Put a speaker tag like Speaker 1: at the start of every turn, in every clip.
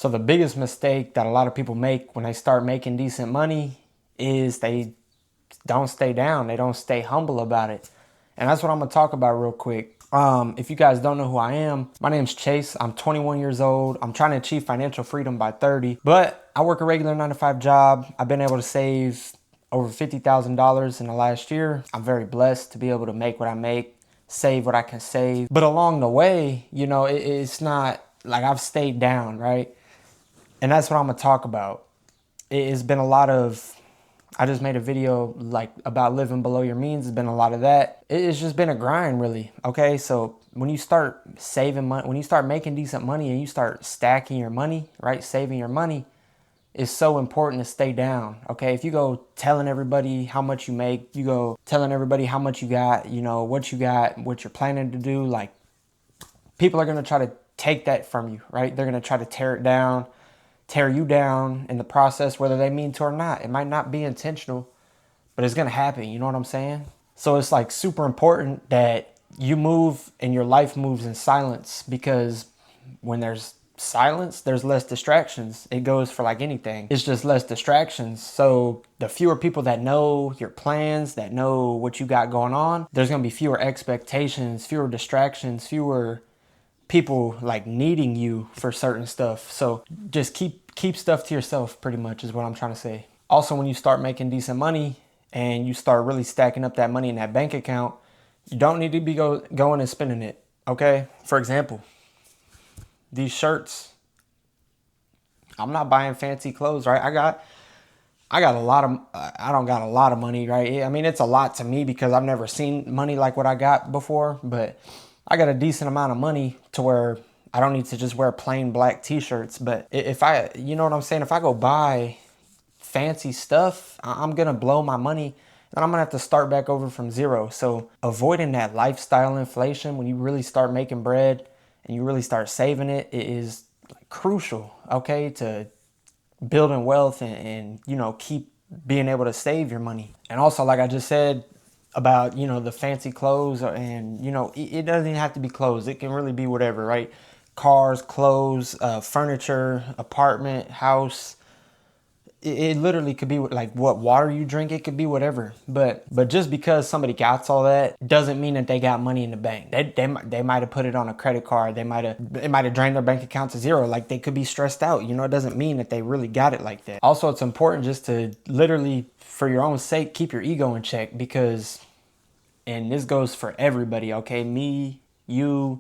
Speaker 1: So the biggest mistake that a lot of people make when they start making decent money is they don't stay down. They don't stay humble about it. And that's what I'm gonna talk about real quick. If you guys don't know who I am, my name's Chase. I'm 21 years old. I'm trying to achieve financial freedom by 30, but I work a regular 9 to 5 job. I've been able to save over $50,000 in the last year. I'm very blessed to be able to make what I make, save what I can save. But along the way, it's not like I've stayed down, right? And that's what I'm gonna talk about. It's been a lot of, I just made a video like about living below your means. It's been a lot of that. It's just been a grind, really. Okay, so when you start saving money, when you start making decent money and you start stacking your money, right, saving your money, it's so important to stay down. Okay, if you go telling everybody how much you make, you go telling everybody how much you got, what you got, what you're planning to do, like people are gonna try to take that from you, right? They're gonna try to tear it down, tear you down in the process, whether they mean to or not. It might not be intentional, but it's gonna happen. You know what I'm saying? So it's like super important that you move and your life moves in silence, because when there's silence, there's less distractions. It goes for like anything. It's just less distractions. So the fewer people that know your plans, that know what you got going on, there's gonna be fewer expectations, fewer distractions, fewer people like needing you for certain stuff. So just keep stuff to yourself, pretty much is what I'm trying to say. Also, when you start making decent money and you start really stacking up that money in that bank account, you don't need to be going and spending it. Okay, for example, these shirts, I'm not buying fancy clothes, right? I got a lot of, I don't got a lot of money, right? I mean, it's a lot to me because I've never seen money like what I got before, but I got a decent amount of money to where I don't need to just wear plain black t-shirts. But if I, you know what I'm saying? If I go buy fancy stuff, I'm going to blow my money and I'm going to have to start back over from zero. So avoiding that lifestyle inflation when you really start making bread and you really start saving it is crucial, okay, to building wealth and keep being able to save your money. And also, like I just said about the fancy clothes, and it doesn't even have to be clothes. It can really be whatever, right? Cars, clothes, furniture, apartment, house. It literally could be like what water you drink. It could be whatever. But just because somebody got all that doesn't mean that they got money in the bank. They might have put it on a credit card. It might have drained their bank account to zero. Like, they could be stressed out. It doesn't mean that they really got it like that. Also, it's important just to literally, for your own sake, keep your ego in check, because, and this goes for everybody, okay? Me, the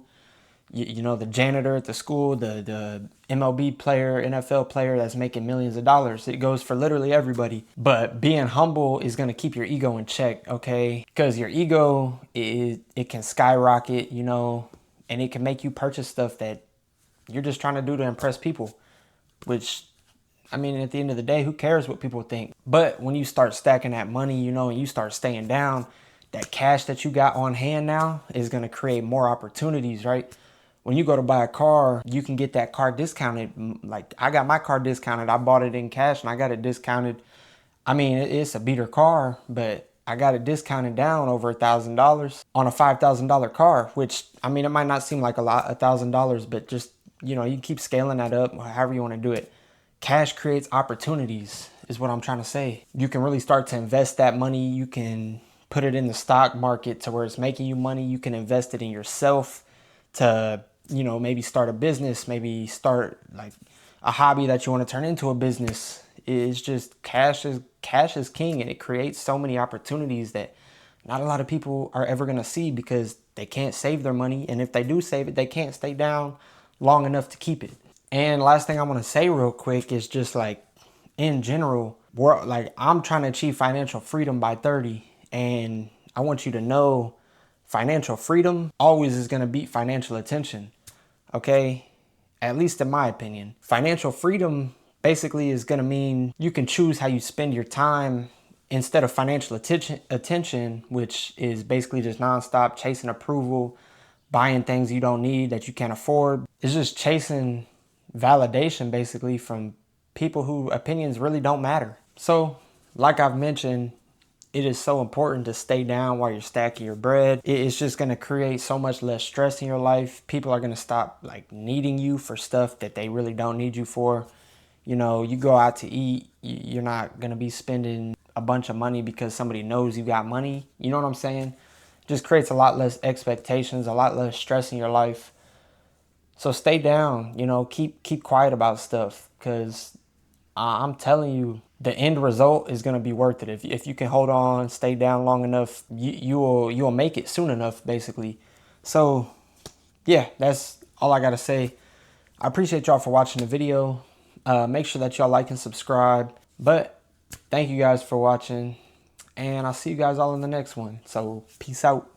Speaker 1: janitor at the school, the MLB player, NFL player that's making millions of dollars. It goes for literally everybody. But being humble is going to keep your ego in check, okay? Because your ego, it can skyrocket, and it can make you purchase stuff that you're just trying to do to impress people, which, I mean, at the end of the day, who cares what people think? But when you start stacking that money, and you start staying down, that cash that you got on hand now is going to create more opportunities, right? When you go to buy a car, you can get that car discounted. Like, I got my car discounted. I bought it in cash and I got it discounted. I mean, it's a beater car, but I got it discounted down over $1,000 on a $5,000 car, which, I mean, it might not seem like a lot, $1,000, but just, you keep scaling that up, however you want to do it. Cash creates opportunities, is what I'm trying to say. You can really start to invest that money. You can put it in the stock market to where it's making you money. You can invest it in yourself to, maybe start a business, maybe start like a hobby that you want to turn into a business. It's just cash is king, and it creates so many opportunities that not a lot of people are ever going to see because they can't save their money. And if they do save it, they can't stay down long enough to keep it. And last thing I want to say real quick is just like, in general, I'm trying to achieve financial freedom by 30. And I want you to know financial freedom always is going to beat financial attention. Okay? At least in my opinion. Financial freedom basically is going to mean you can choose how you spend your time instead of financial attention, which is basically just nonstop chasing approval, buying things you don't need that you can't afford. It's just chasing validation basically from people whose opinions really don't matter. So, like I've mentioned, it is so important to stay down while you're stacking your bread. It's just going to create so much less stress in your life. People are going to stop like needing you for stuff that they really don't need you for. You know, you go out to eat, you're not going to be spending a bunch of money because somebody knows you got money. You know what I'm saying? Just creates a lot less expectations, a lot less stress in your life. So stay down, you know, keep quiet about stuff, because I'm telling you, the end result is going to be worth it. If you can hold on, stay down long enough, you'll make it soon enough, basically. So yeah, that's all I got to say. I appreciate y'all for watching the video. Make sure that y'all like and subscribe. But thank you guys for watching, and I'll see you guys all in the next one. So peace out.